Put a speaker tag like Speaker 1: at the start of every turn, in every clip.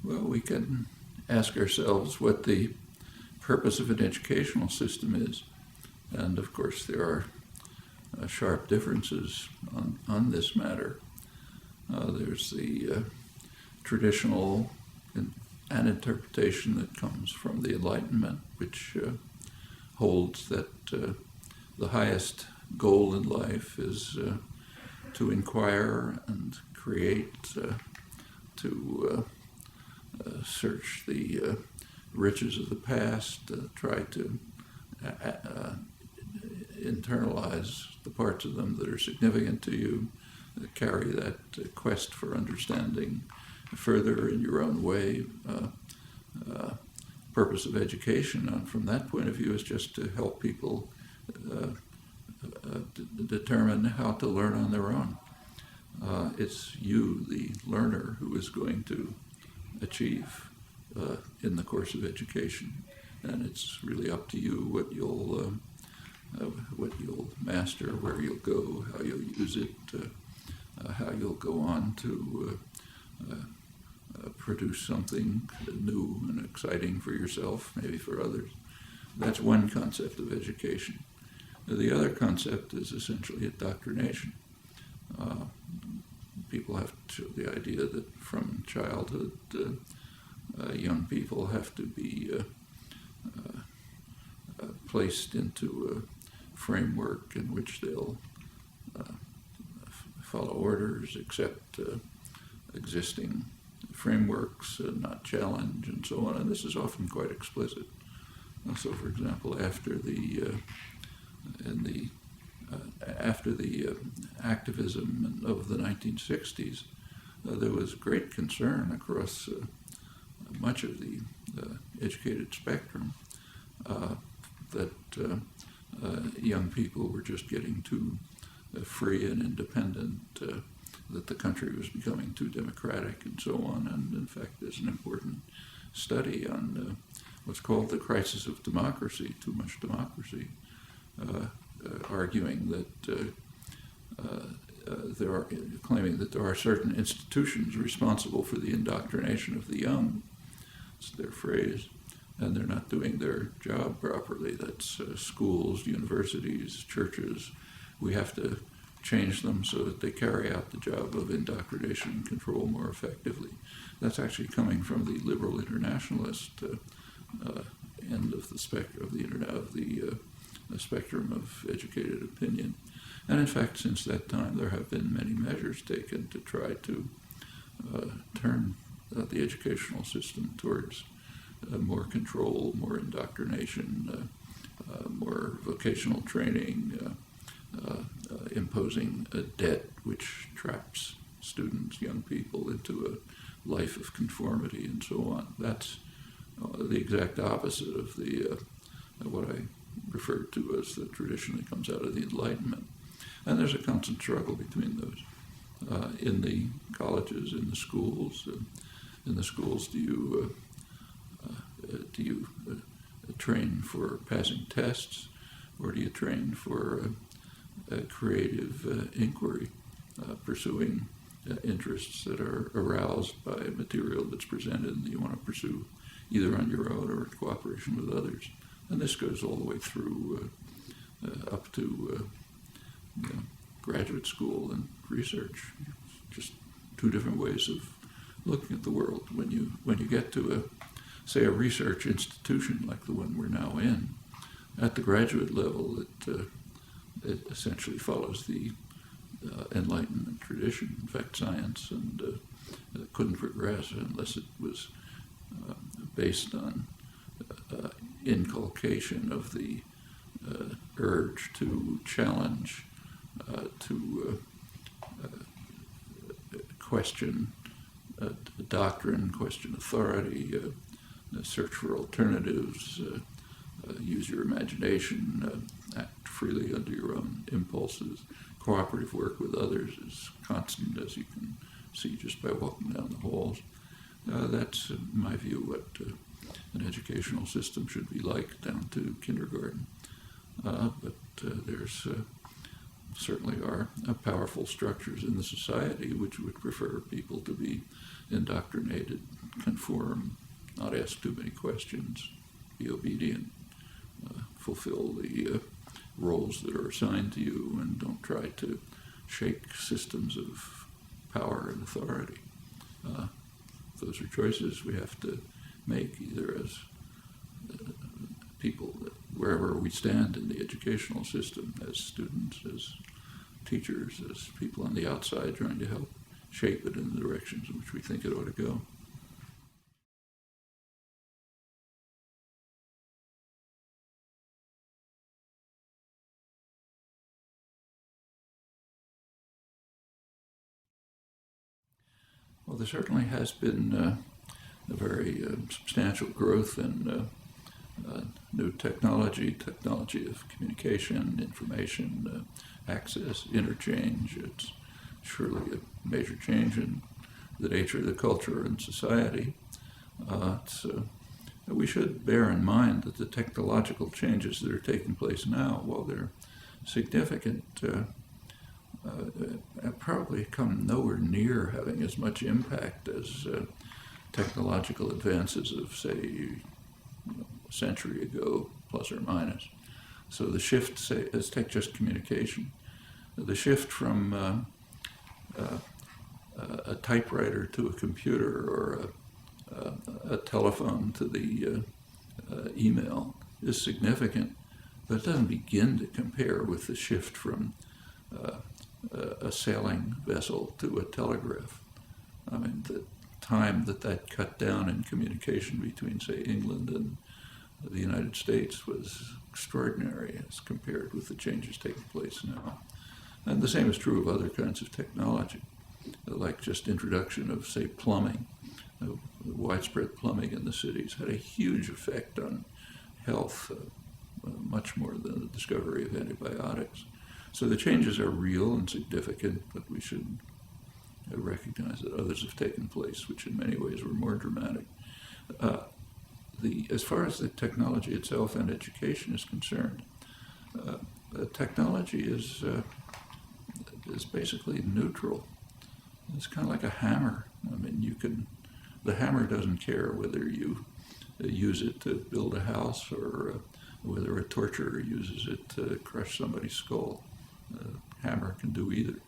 Speaker 1: Well, we can ask ourselves what the purpose of an educational system is. And of course, there are sharp differences on this matter. There's the traditional an interpretation that comes from the Enlightenment, which holds that the highest goal in life is to inquire and create, to search the riches of the past, try to internalize the parts of them that are significant to you, carry that quest for understanding further in your own way. Purpose of education, from that point of view, is just to help people determine how to learn on their own. It's you, the learner, who is going to achieve in the course of education, and it's really up to you what you'll master, where you'll go, how you'll use it, how you'll go on to produce something new and exciting for yourself, maybe for others. That's one concept of education. The other concept is essentially indoctrination. People have the idea that from childhood, young people have to be placed into a framework in which they'll follow orders, accept existing frameworks, not challenge, and so on. And this is often quite explicit. So, for example, after the activism of the 1960s, there was great concern across much of the educated spectrum that young people were just getting too free and independent, that the country was becoming too democratic, and so on. And in fact, there's an important study on what's called the crisis of democracy, too much democracy, arguing that claiming that there are certain institutions responsible for the indoctrination of the young. It's their phrase, and they're not doing their job properly. That's schools, universities, churches. We have to change them so that they carry out the job of indoctrination and control more effectively. That's actually coming from the liberal internationalist end of the spectrum of the spectrum of educated opinion. And in fact, since that time, there have been many measures taken to try to turn the educational system towards more control, more indoctrination, more vocational training, imposing a debt which traps students, young people, into a life of conformity and so on. That's the exact opposite of the what I referred to as the tradition that comes out of the Enlightenment. And there's a constant struggle between those. In the colleges, in the schools, do you train for passing tests, or do you train for creative inquiry, pursuing interests that are aroused by material that's presented and that you want to pursue either on your own or in cooperation with others? And this goes all the way through up to graduate school and research. Just two different ways of looking at the world. When you get to a research institution like the one we're now in, at the graduate level, it essentially follows the Enlightenment tradition. In fact, science couldn't progress unless it was based on inculcation of the urge to challenge, to question doctrine, question authority, search for alternatives, use your imagination, act freely under your own impulses. Cooperative work with others is constant, as you can see just by walking down the halls. That's, in my view, what an educational system should be like down to kindergarten. But there's certainly are powerful structures in the society which would prefer people to be indoctrinated, conform, not ask too many questions, be obedient, fulfill the roles that are assigned to you, and don't try to shake systems of power and authority. Those are choices we have to make, either as people, wherever we stand in the educational system, as students, as teachers, as people on the outside trying to help shape it in the directions in which we think it ought to go. Well, there certainly has been a very substantial growth in new technology of communication, information, access, interchange. It's surely a major change in the nature of the culture and society. We should bear in mind that the technological changes that are taking place now, while they're significant, have probably come nowhere near having as much impact as technological advances of, say, a century ago, plus or minus. So the shift, say, let's take just communication. The shift from a typewriter to a computer, or a telephone to the email is significant, but it doesn't begin to compare with the shift from a sailing vessel to a telegraph. I mean, the time that cut down in communication between, say, England and the United States was extraordinary as compared with the changes taking place now. And the same is true of other kinds of technology, like just introduction of, say, plumbing. Widespread plumbing in the cities had a huge effect on health, much more than the discovery of antibiotics. So the changes are real and significant, but we should recognize that others have taken place, which in many ways were more dramatic. As far as the technology itself and education is concerned, technology is basically neutral. It's kind of like a hammer. I mean, the hammer doesn't care whether you use it to build a house or whether a torturer uses it to crush somebody's skull. Hammer can do either.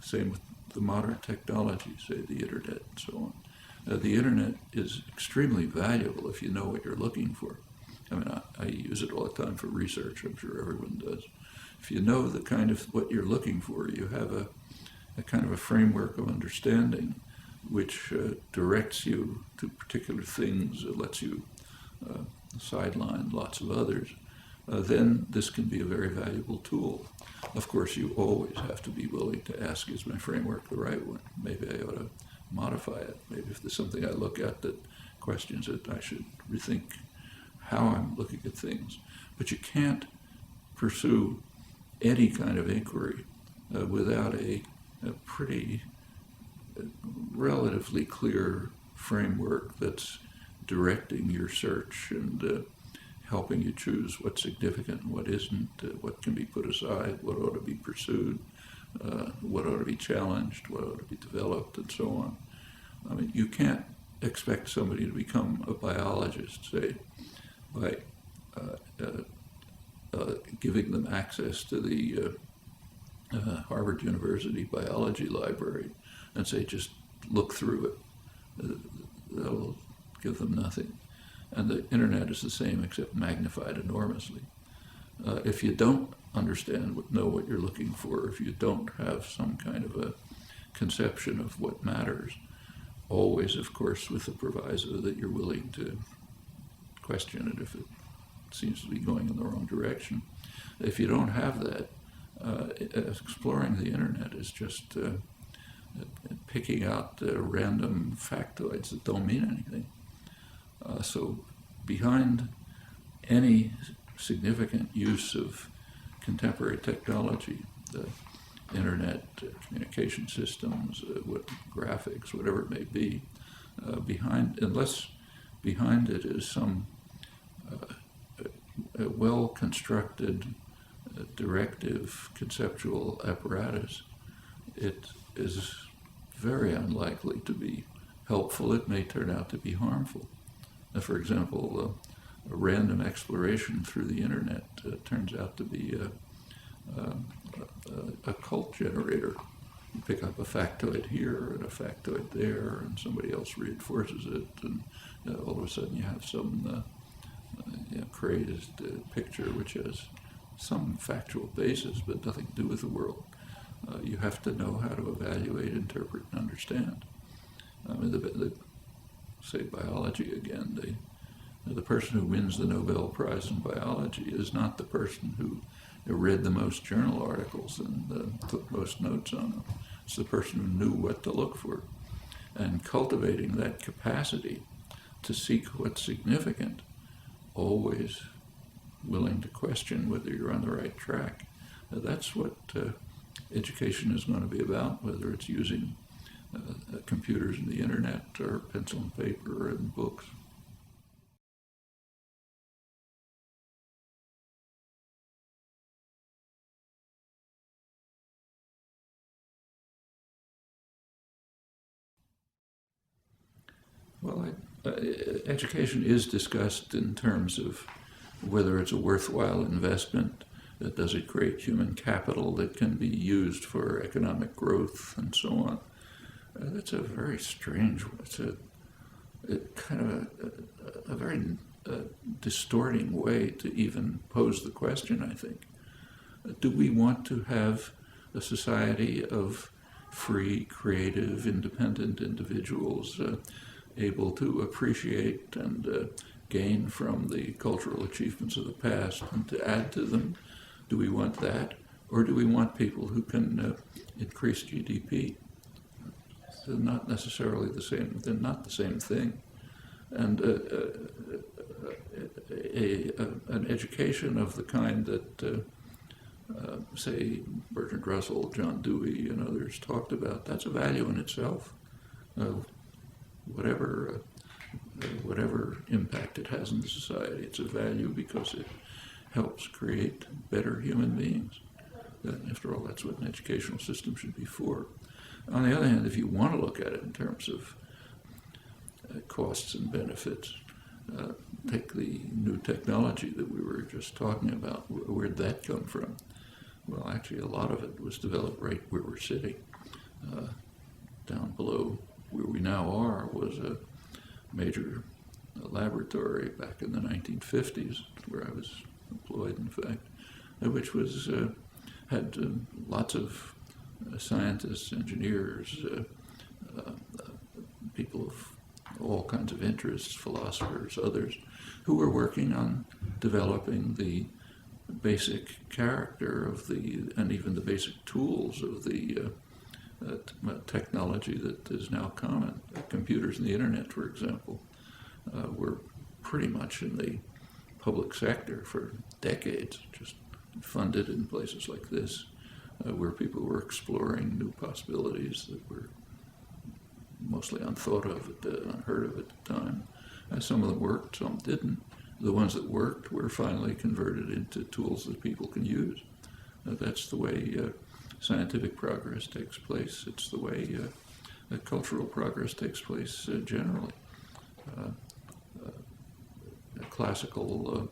Speaker 1: Same with the modern technology, say the internet and so on. The internet is extremely valuable if you know what you're looking for. I mean, I use it all the time for research. I'm sure everyone does. If you know the kind of what you're looking for, you have a kind of a framework of understanding which directs you to particular things, lets you sideline lots of others, then this can be a very valuable tool. Of course, you always have to be willing to ask, is my framework the right one? Maybe I ought to modify it. Maybe if there's something I look at that questions it, I should rethink how I'm looking at things. But you can't pursue any kind of inquiry without a pretty relatively clear framework that's directing your search and helping you choose what's significant and what isn't, what can be put aside, what ought to be pursued, what ought to be challenged, what ought to be developed, and so on. I mean, you can't expect somebody to become a biologist, say, by giving them access to the Harvard University biology library and say, just look through it. That'll give them nothing. And the internet is the same, except magnified enormously. If you don't know what you're looking for, if you don't have some kind of a conception of what matters, always, of course, with the proviso that you're willing to question it if it seems to be going in the wrong direction. If you don't have that, exploring the internet is just picking out random factoids that don't mean anything. So behind any significant use of contemporary technology, the internet, communication systems, graphics, whatever it may be, unless behind it is some well-constructed directive conceptual apparatus, it is very unlikely to be helpful. It may turn out to be harmful. For example, a random exploration through the internet turns out to be a cult generator. You pick up a factoid here and a factoid there, and somebody else reinforces it, and all of a sudden you have some created picture which has some factual basis but nothing to do with the world. You have to know how to evaluate, interpret, and understand. I mean, say biology again, the person who wins the Nobel Prize in biology is not the person who read the most journal articles and took most notes on them. It's the person who knew what to look for. And cultivating that capacity to seek what's significant, always willing to question whether you're on the right track. That's what education is going to be about, whether it's using computers and the internet or pencil and paper and books. Well, education is discussed in terms of whether it's a worthwhile investment. Does it create human capital that can be used for economic growth and so on? That's a very strange, it's a kind of a very distorting way to even pose the question, I think. Do we want to have a society of free, creative, independent individuals able to appreciate and gain from the cultural achievements of the past and to add to them? Do we want that? Or do we want people who can increase GDP? They're not necessarily the same, they're not the same thing. And an education of the kind that, say, Bertrand Russell, John Dewey, and others talked about, that's a value in itself. Whatever impact it has in the society, it's a value because it helps create better human beings. After all, that's what an educational system should be for. On the other hand, if you want to look at it in terms of costs and benefits, take the new technology that we were just talking about. Where'd that come from? Well, actually, a lot of it was developed right where we're sitting. Down below where we now are was a major laboratory back in the 1950s, where I was employed, in fact, which was had lots of scientists, engineers, people of all kinds of interests, philosophers, others, who were working on developing the basic character of and even the basic tools of the technology that is now common. Computers and the internet, for example, were pretty much in the public sector for decades, just funded in places like this, where people were exploring new possibilities that were mostly unthought of, unheard of at the time. Some of them worked, some didn't. The ones that worked were finally converted into tools that people can use. That's the way scientific progress takes place. It's the way cultural progress takes place generally. Classical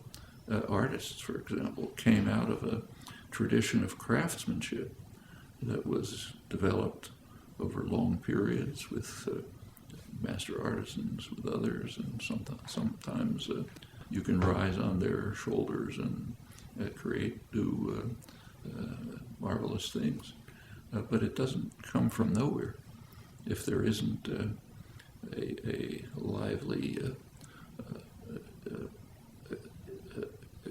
Speaker 1: artists, for example, came out of a tradition of craftsmanship that was developed over long periods with master artisans, with others, and sometimes you can rise on their shoulders and create new marvelous things. But it doesn't come from nowhere if there isn't a lively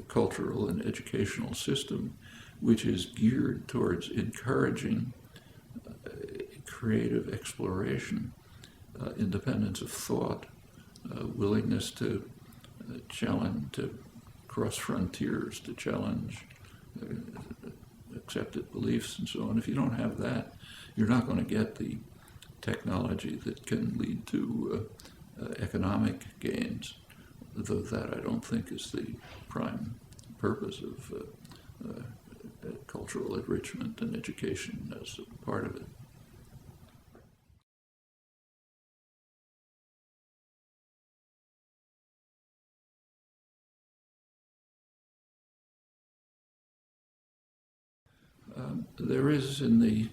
Speaker 1: cultural and educational system which is geared towards encouraging creative exploration, independence of thought, willingness to challenge, to cross frontiers, to challenge accepted beliefs and so on. If you don't have that, you're not going to get the technology that can lead to economic gains, though that I don't think is the prime purpose of cultural enrichment and education as a part of it. There is, in the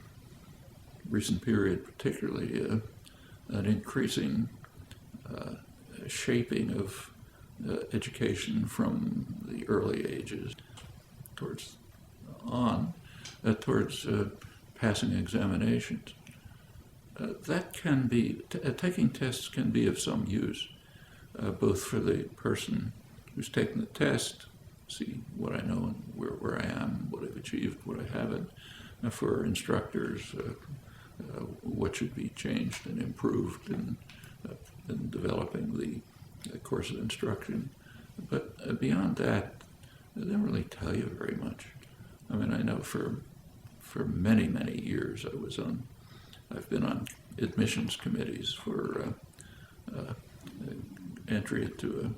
Speaker 1: recent period particularly, an increasing shaping of education from the early ages towards passing examinations. That can be, taking tests can be of some use, both for the person who's taking the test, see what I know and where I am, what I've achieved, what I haven't, for instructors, what should be changed and improved in developing the course of instruction. But beyond that, they don't really tell you very much. I mean, I know for many, many years I've been on admissions committees for entry into an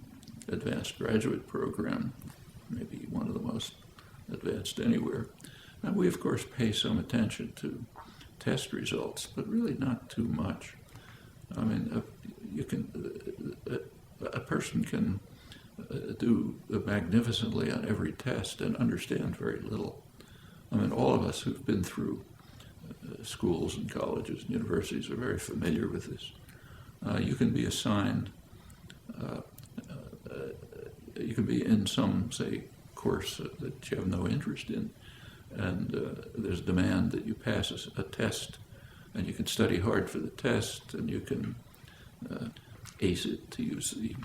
Speaker 1: advanced graduate program, maybe one of the most advanced anywhere. And we, of course, pay some attention to test results, but really not too much. I mean, a person can do magnificently on every test and understand very little. I mean, all of us who've been through schools and colleges and universities are very familiar with this. You can be assigned, you can be in some, say, course that you have no interest in, and there's demand that you pass a test, and you can study hard for the test, and you can ace it, to use the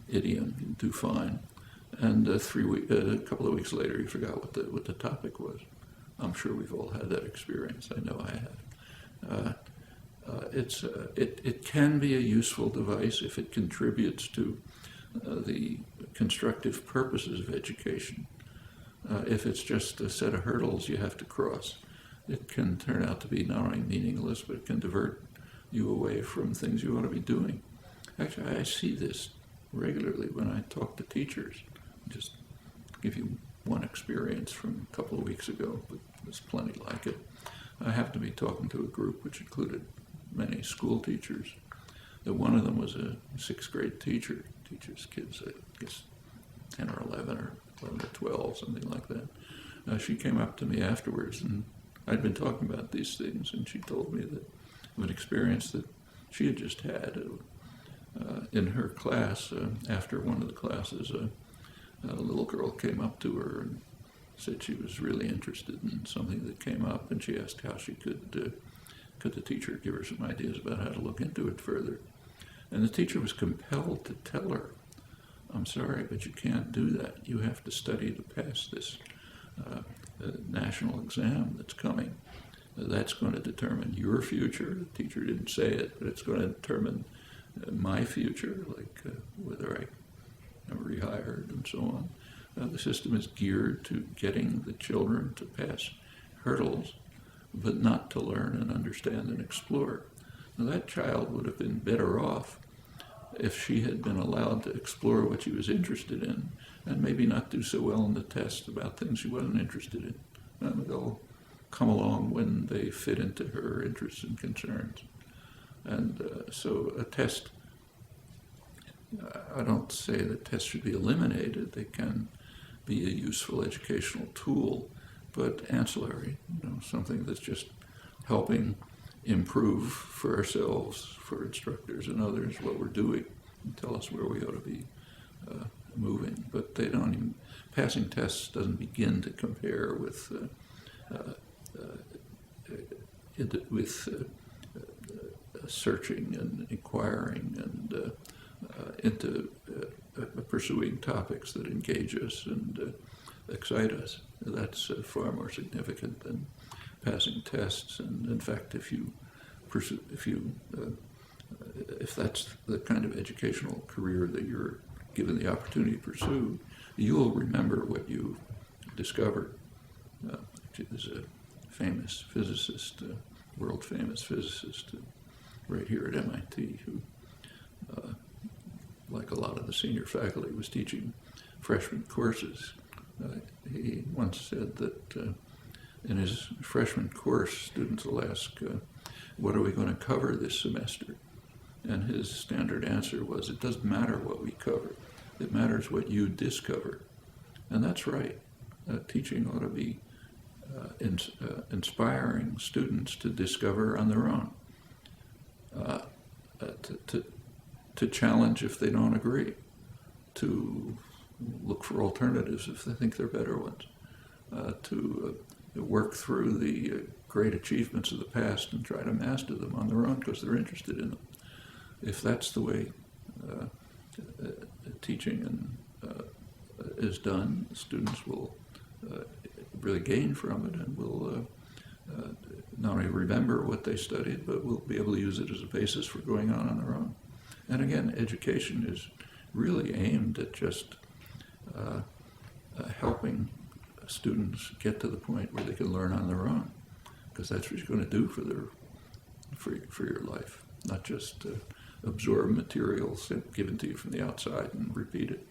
Speaker 1: idiom, you do fine. And a couple of weeks later, you forgot what the topic was. I'm sure we've all had that experience. I know I have. It can be a useful device if it contributes to the constructive purposes of education. If it's just a set of hurdles you have to cross, it can turn out to be not only meaningless, but it can divert you away from things you ought to be doing. Actually, I see this regularly when I talk to teachers. Just to give you one experience from a couple of weeks ago, but there's plenty like it. I happened to be talking to a group which included many school teachers. One of them was a sixth grade teacher, teaches kids, I guess, 10 or 11 or 11 or 12, something like that. She came up to me afterwards, and I'd been talking about these things, and she told me that of an experience that she had just had in her class. After one of the classes, a little girl came up to her and said she was really interested in something that came up, and she asked how she could the teacher give her some ideas about how to look into it further. And the teacher was compelled to tell her, I'm sorry, but you can't do that. You have to study to pass this national exam that's coming. That's going to determine your future. The teacher didn't say it, but it's going to determine my future, like whether I am rehired and so on. The system is geared to getting the children to pass hurdles, but not to learn and understand and explore. Now, that child would have been better off if she had been allowed to explore what she was interested in, and maybe not do so well in the test about things she wasn't interested in. And they'll come along when they fit into her interests and concerns. And so a test, I don't say that tests should be eliminated. They can be a useful educational tool, but ancillary, something that's just helping improve for ourselves, for instructors and others, what we're doing, and tell us where we ought to be moving. But they don't even, passing tests doesn't begin to compare with searching and inquiring and into pursuing topics that engage us and excite us. That's far more significant than passing tests. And in fact, if that's the kind of educational career that you're given the opportunity to pursue, you'll remember what you discovered. There's a famous physicist, world-famous physicist, right here at MIT, who, like a lot of the senior faculty, was teaching freshman courses. He once said that In his freshman course, students will ask, what are we going to cover this semester? And his standard answer was, it doesn't matter what we cover. It matters what you discover. And that's right. Teaching ought to be inspiring students to discover on their own, to challenge if they don't agree, to look for alternatives if they think they're better ones, to work through the great achievements of the past and try to master them on their own because they're interested in them. If that's the way teaching is done, students will really gain from it and will not only remember what they studied, but will be able to use it as a basis for going on their own. And again, education is really aimed at just helping students get to the point where they can learn on their own, because that's what you're going to do for your life, not just absorb materials given to you from the outside and repeat it.